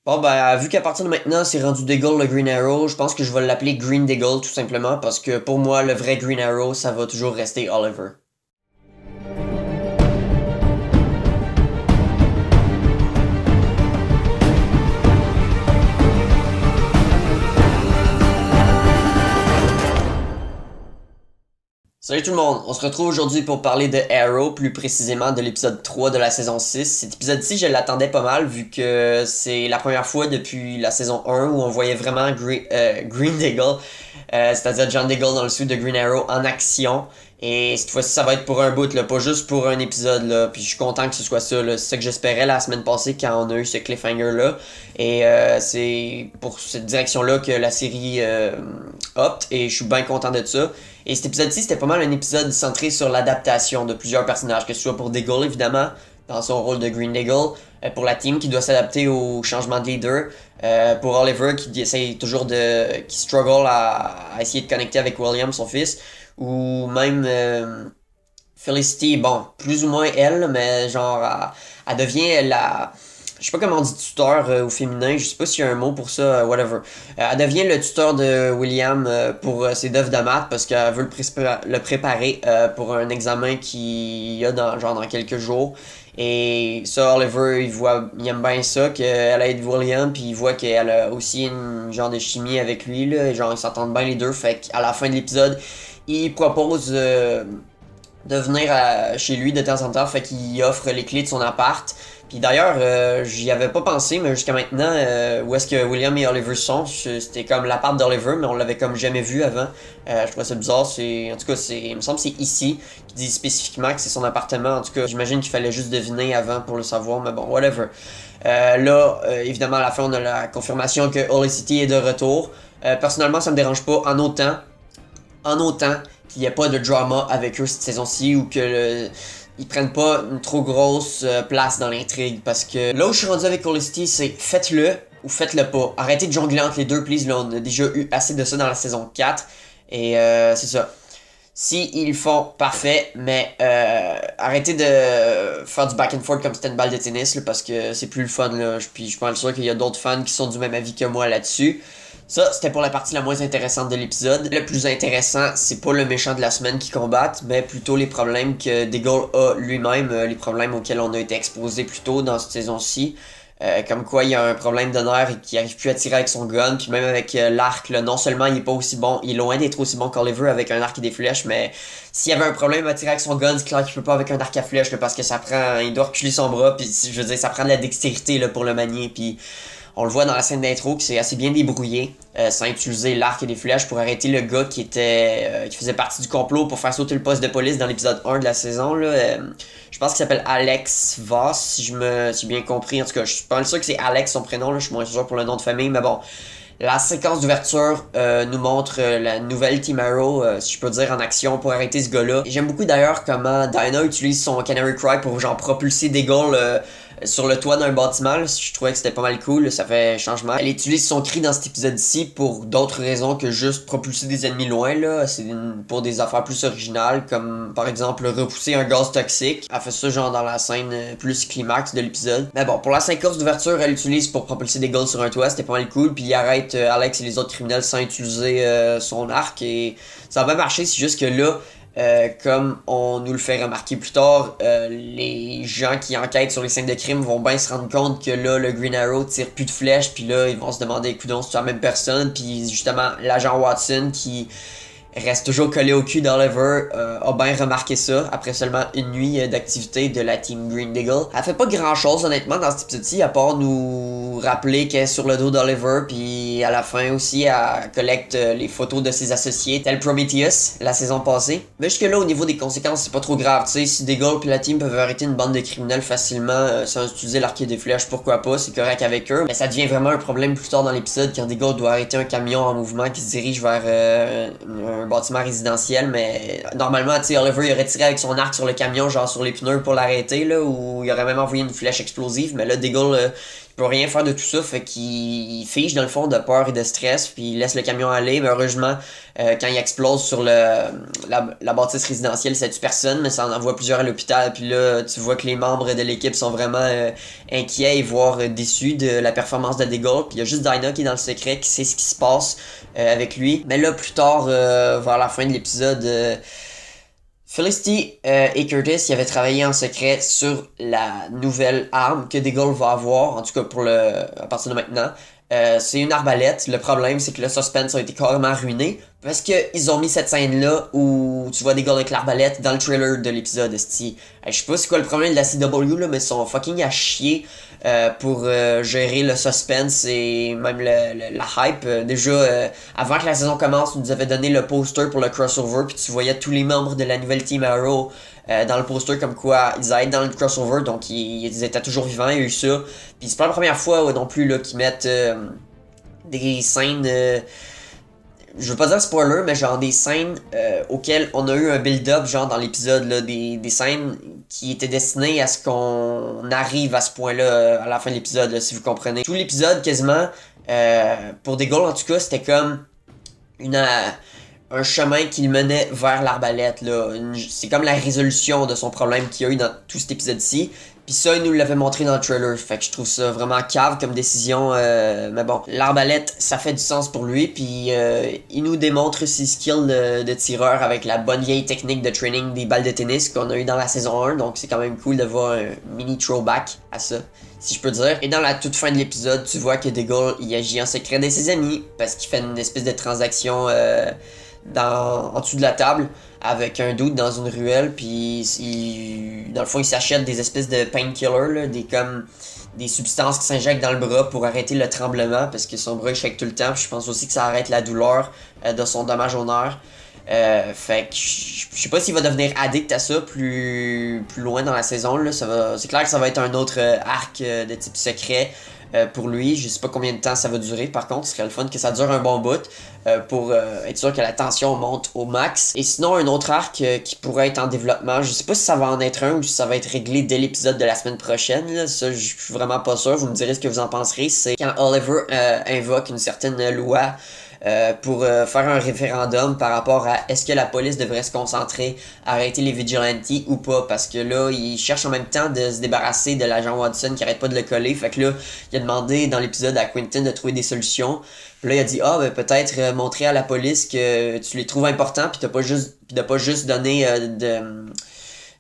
Bon, ben, vu qu'à partir de maintenant, c'est rendu Deagle le Green Arrow, je pense que je vais l'appeler Green Deagle tout simplement parce que pour moi, le vrai Green Arrow, ça va toujours rester Oliver. Salut tout le monde, on se retrouve aujourd'hui pour parler de Arrow, plus précisément de l'épisode 3 de la saison 6. Cet épisode-ci, je l'attendais pas mal vu que c'est la première fois depuis la saison 1 où on voyait vraiment Green Deagle, c'est-à-dire John Deagle dans le sud de Green Arrow en action. Et cette fois-ci, ça va être pour un bout, là, pas juste pour un épisode, là. Puis je suis content que ce soit ça, là. C'est ça que j'espérais la semaine passée quand on a eu ce cliffhanger-là. Et c'est pour cette direction-là que la série opte. Et je suis bien content de ça. Et cet épisode-ci, c'était pas mal un épisode centré sur l'adaptation de plusieurs personnages, que ce soit pour Deagle, évidemment, dans son rôle de Green Deagle, pour la team qui doit s'adapter au changement de leader, pour Oliver qui essaye toujours qui struggle à essayer de connecter avec William, son fils, ou même Felicity, bon, plus ou moins elle, mais genre, elle devient je sais pas comment on dit tuteur au féminin, je sais pas s'il y a un mot pour ça, whatever. Elle devient le tuteur de William pour ses devs de maths parce qu'elle veut le préparer pour un examen qu'il y a dans quelques jours. Et ça, Oliver, il aime bien ça, qu'elle aide William, puis il voit qu'elle a aussi une genre de chimie avec lui, là, et genre ils s'entendent bien les deux, fait qu'à la fin de l'épisode, il propose de venir chez lui de temps en temps, fait qu'il offre les clés de son appart. Puis d'ailleurs, j'y avais pas pensé, mais jusqu'à maintenant, où est-ce que William et Oliver sont, c'était comme l'appart d'Oliver, mais on l'avait comme jamais vu avant. Je trouvais ça bizarre, en tout cas, il me semble que c'est ici, qui dit spécifiquement que c'est son appartement. En tout cas, j'imagine qu'il fallait juste deviner avant pour le savoir, mais bon, whatever. Là, évidemment, à la fin, on a la confirmation que Olicity est de retour. Personnellement, ça me dérange pas en autant qu'il n'y ait pas de drama avec eux cette saison-ci ou que ils prennent pas une trop grosse place dans l'intrigue. Parce que là où je suis rendu avec Felicity, c'est faites-le ou faites-le pas. Arrêtez de jongler entre les deux, please. Là, on a déjà eu assez de ça dans la saison 4. Et c'est ça. Si ils le font, parfait, mais arrêtez de faire du back and forth comme c'était une balle de tennis, là, parce que c'est plus le fun, là. Puis je pense sûr qu'il y a d'autres fans qui sont du même avis que moi là-dessus. Ça, c'était pour la partie la moins intéressante de l'épisode. Le plus intéressant, c'est pas le méchant de la semaine qui combatte, mais plutôt les problèmes que Deagle a lui-même, les problèmes auxquels on a été exposé plus tôt dans cette saison-ci. Comme quoi il y a un problème de nerfs et qu'il arrive plus à tirer avec son gun, puis même avec l'arc, là, non seulement il est pas aussi bon, il est loin d'être aussi bon qu'Oliver avec un arc et des flèches, mais s'il y avait un problème à tirer avec son gun, c'est clair qu'il peut pas avec un arc à flèches, là, parce que il doit reculer son bras, puis je veux dire, ça prend de la dextérité là, pour le manier, puis on le voit dans la scène d'intro que c'est assez bien débrouillé, sans utiliser l'arc et des flèches pour arrêter le gars qui faisait partie du complot pour faire sauter le poste de police dans l'épisode 1 de la saison. Là. Je pense qu'il s'appelle Alex Voss, si j'ai bien compris. En tout cas, je suis pas sûr que c'est Alex son prénom, là. Je suis moins sûr pour le nom de famille, mais bon. La séquence d'ouverture nous montre la nouvelle Team Arrow, si je peux dire, en action pour arrêter ce gars-là. Et j'aime beaucoup d'ailleurs comment Dinah utilise son Canary Cry pour genre propulser Deagle sur le toit d'un bâtiment. Là. Je trouvais que c'était pas mal cool, là, ça fait changement. Elle utilise son cri dans cet épisode-ci pour d'autres raisons que juste propulser des ennemis loin. Là. C'est pour des affaires plus originales, comme par exemple repousser un gaz toxique. Elle fait ça genre dans la scène plus climax de l'épisode. Mais bon, pour la séquence d'ouverture, elle l'utilise pour propulser des gars sur un toit, c'était pas mal cool. Puis il arrête Alex et les autres criminels sans utiliser son arc. Et ça va marcher, c'est juste que là, comme on nous le fait remarquer plus tard, les gens qui enquêtent sur les scènes de crime vont bien se rendre compte que là, le Green Arrow tire plus de flèches, puis là, ils vont se demander, coudonc, c'est la même personne, puis justement, l'agent Watson qui reste toujours collé au cul d'Oliver, a bien remarqué ça après seulement une nuit d'activité de la team Green Deagle. Elle fait pas grand chose honnêtement dans cet épisode-ci, à part nous rappeler qu'elle est sur le dos d'Oliver, puis à la fin aussi elle collecte les photos de ses associés, tel Prometheus la saison passée. Mais jusque là au niveau des conséquences c'est pas trop grave, tu sais, si Deagle puis la team peuvent arrêter une bande de criminels facilement sans utiliser l'arc et des flèches, pourquoi pas, c'est correct avec eux. Mais ça devient vraiment un problème plus tard dans l'épisode quand Deagle doit arrêter un camion en mouvement qui se dirige vers un bâtiment résidentiel, mais normalement, tu sais, Oliver il aurait tiré avec son arc sur le camion, genre sur les pneus pour l'arrêter, là, ou il aurait même envoyé une flèche explosive, mais là, Deagle, il peut rien faire de tout ça, fait qu'il fige dans le fond de peur et de stress, puis il laisse le camion aller, mais heureusement, quand il explose sur la bâtisse résidentielle, ça tue personne, mais ça en envoie plusieurs à l'hôpital, puis là, tu vois que les membres de l'équipe sont vraiment inquiets et voire déçus de la performance de Diggle, puis il y a juste Dinah qui est dans le secret, qui sait ce qui se passe avec lui. Mais là, plus tard, vers la fin de l'épisode... Felicity et Curtis ils avaient travaillé en secret sur la nouvelle arme que Diggle va avoir, en tout cas à partir de maintenant. C'est une arbalète. Le problème, c'est que le suspense a été carrément ruiné parce que ils ont mis cette scène-là où tu vois Diggle avec l'arbalète dans le trailer de l'épisode. Je sais pas c'est quoi le problème de la CW, là, mais ils sont fucking à chier pour gérer le suspense et même la hype. Déjà, avant que la saison commence, ils nous avaient donné le poster pour le crossover, puis tu voyais tous les membres de la nouvelle Team Arrow dans le poster comme quoi ils allaient être dans le crossover, donc ils étaient toujours vivants, il y a eu ça. Puis c'est pas la première fois non plus là, qu'ils mettent des scènes... je veux pas dire spoiler, mais genre des scènes auxquelles on a eu un build-up, genre dans l'épisode, là, des scènes qui étaient destinées à ce qu'on arrive à ce point-là à la fin de l'épisode, là, si vous comprenez. Tout l'épisode, quasiment, pour Diggle en tout cas, c'était comme un chemin qui le menait vers l'arbalète, là. C'est comme la résolution de son problème qu'il y a eu dans tout cet épisode-ci. Puis ça, il nous l'avait montré dans le trailer. Fait que je trouve ça vraiment cave comme décision. Mais bon, l'arbalète, ça fait du sens pour lui. Puis il nous démontre ses skills de tireur avec la bonne vieille technique de training des balles de tennis qu'on a eu dans la saison 1. Donc c'est quand même cool de voir un mini throwback à ça, si je peux dire. Et dans la toute fin de l'épisode, tu vois que Diggle, il agit en secret de ses amis. Parce qu'il fait une espèce de transaction en dessous de la table avec un dude dans une ruelle, puis dans le fond il s'achète des espèces de painkillers, des substances qui s'injectent dans le bras pour arrêter le tremblement parce que son bras il shake tout le temps, puis je pense aussi que ça arrête la douleur de son dommage au nerf. Fait que je sais pas s'il va devenir addict à ça plus loin dans la saison là. C'est clair que ça va être un autre arc de type secret pour lui. Je sais pas combien de temps ça va durer. Par contre, ce serait le fun que ça dure un bon bout pour être sûr que la tension monte au max. Et sinon, un autre arc qui pourrait être en développement, je sais pas si ça va en être un ou si ça va être réglé dès l'épisode de la semaine prochaine. Là. Ça, je suis vraiment pas sûr. Vous me direz ce que vous en penserez. C'est quand Oliver invoque une certaine loi pour faire un référendum par rapport à est-ce que la police devrait se concentrer à arrêter les vigilantes ou pas, parce que là il cherche en même temps de se débarrasser de l'agent Watson qui arrête pas de le coller. Fait que là il a demandé dans l'épisode à Quentin de trouver des solutions. Puis là il a dit peut-être montrer à la police que tu les trouves importants, puis de pas juste donner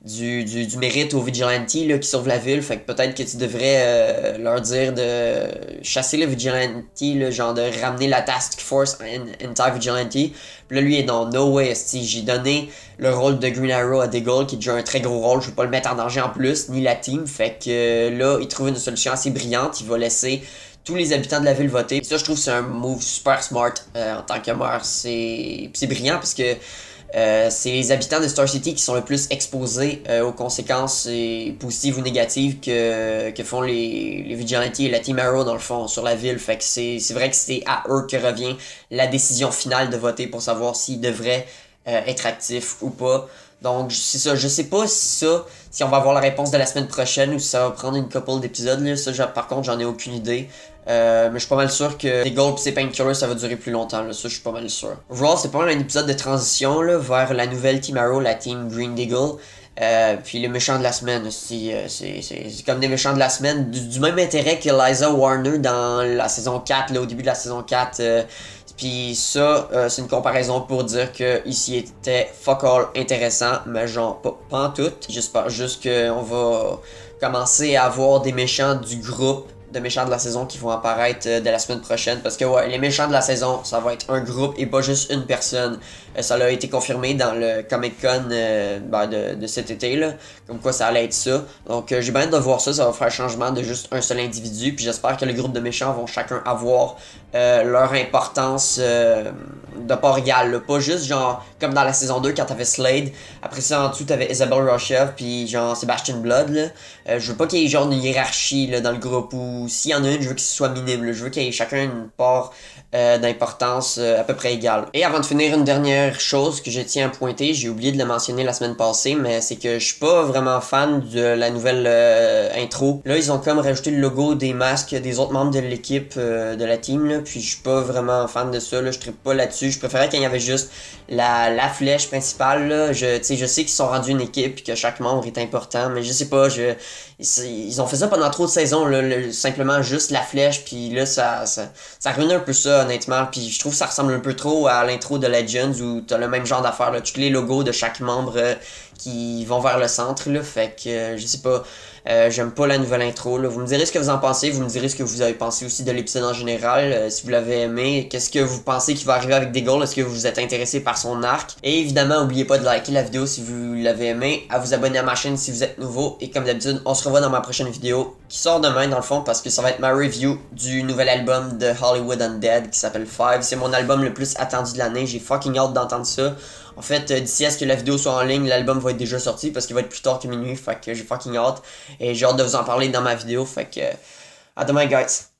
du mérite aux vigilantes là, qui sauvent la ville. Fait que peut-être que tu devrais leur dire de chasser les vigilantes, là, genre de ramener la task force anti-vigilante. Puis là lui est dans no way, j'ai donné le rôle de Green Arrow à Diggle qui est déjà un très gros rôle, je veux pas le mettre en danger en plus, ni la team. Fait que là il trouve une solution assez brillante, il va laisser tous les habitants de la ville voter. Et ça je trouve que c'est un move super smart en tant que maire. C'est brillant parce que c'est les habitants de Star City qui sont le plus exposés aux conséquences positives ou négatives que font les vigilantes et la Team Arrow dans le fond sur la ville. Fait que c'est vrai que c'est à eux que revient la décision finale de voter pour savoir s'ils devraient être actifs ou pas. Donc c'est ça, je sais pas si on va avoir la réponse de la semaine prochaine ou si ça va prendre une couple d'épisodes là. Ça par contre j'en ai aucune idée. Mais je suis pas mal sûr que Diggle pis ses painkillers ça va durer plus longtemps là, ça je suis pas mal sûr. Overall c'est pas mal un épisode de transition là, vers la nouvelle Team Arrow, la Team Green Diggle. Puis les méchants de la semaine aussi, c'est comme des méchants de la semaine du même intérêt que Liza Warner dans la saison 4 là, au début de la saison 4. Puis ça, c'est une comparaison pour dire que ici était fuck all intéressant, mais genre pas en tout. J'espère juste qu'on va commencer à avoir des méchants du groupe de méchants de la saison qui vont apparaître dès la semaine prochaine. Parce que ouais, les méchants de la saison, ça va être un groupe et pas juste une personne. Ça a été confirmé dans le Comic Con de cet été là, comme quoi ça allait être ça. Donc j'ai bien hâte de voir ça va faire un changement de juste un seul individu. Puis j'espère que le groupe de méchants vont chacun avoir leur importance de part égale. Là. Pas juste genre comme dans la saison 2 quand t'avais Slade. Après ça en dessous t'avais Isabelle Rochev puis genre Sebastian Blood. Là. Je veux pas qu'il y ait genre une hiérarchie là, dans le groupe où ou s'il y en a une, je veux que ce soit minime, là. Je veux qu'il y ait chacun une part d'importance à peu près égale. Et avant de finir, une dernière chose que je tiens à pointer, j'ai oublié de le mentionner la semaine passée, mais c'est que je suis pas vraiment fan de la nouvelle intro. Là, ils ont comme rajouté le logo des masques des autres membres de l'équipe de la team, là, puis je suis pas vraiment fan de ça, là, je trippe pas là-dessus. Je préférais qu'il y avait juste la flèche principale, là. Je sais qu'ils sont rendus une équipe et que chaque membre est important, mais je sais pas, ils ont fait ça pendant trop de saisons, là, simplement juste la flèche, puis là, ça ruine un peu ça, honnêtement, puis je trouve que ça ressemble un peu trop à l'intro de Legends où t'as le même genre d'affaires, là, tous les logos de chaque membre qui vont vers le centre, là, fait que, je sais pas, j'aime pas la nouvelle intro, là. Vous me direz ce que vous en pensez, vous me direz ce que vous avez pensé aussi de l'épisode en général, si vous l'avez aimé, qu'est-ce que vous pensez qui va arriver avec Deagle, est-ce que vous êtes intéressé par son arc, et évidemment, n'oubliez pas de liker la vidéo si vous l'avez aimé, à vous abonner à ma chaîne si vous êtes nouveau, et comme d'habitude, on se revoit dans ma prochaine vidéo, qui sort demain dans le fond, parce que ça va être ma review du nouvel album de Hollywood Undead, qui s'appelle Five, c'est mon album le plus attendu de l'année, j'ai fucking hâte d'entendre ça. En fait, d'ici à ce que la vidéo soit en ligne, l'album va être déjà sorti parce qu'il va être plus tard que minuit, fait que j'ai fucking hâte. Et j'ai hâte de vous en parler dans ma vidéo, fait que à demain guys!